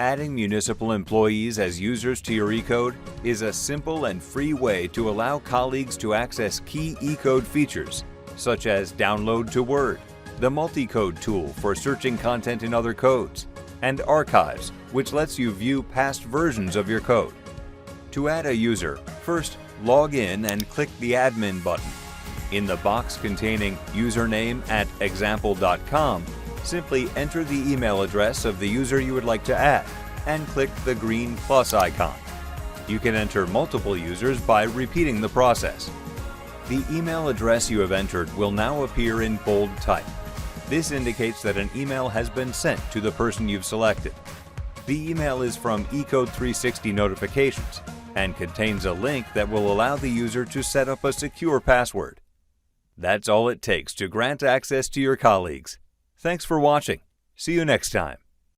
Adding municipal employees as users to your eCode is a simple and free way to allow colleagues to access key eCode features, such as download to Word, the multi-code tool for searching content in other codes, and archives, which lets you view past versions of your code. To add a user, first log in and click the admin button. In the box containing username@example.com, simply enter the email address of the user you would like to add and click the green plus icon. You can enter multiple users by repeating the process. The email address you have entered will now appear in bold type. This indicates that an email has been sent to the person you've selected. The email is from eCode360 Notifications and contains a link that will allow the user to set up a secure password. That's all it takes to grant access to your colleagues. Thanks for watching. See you next time.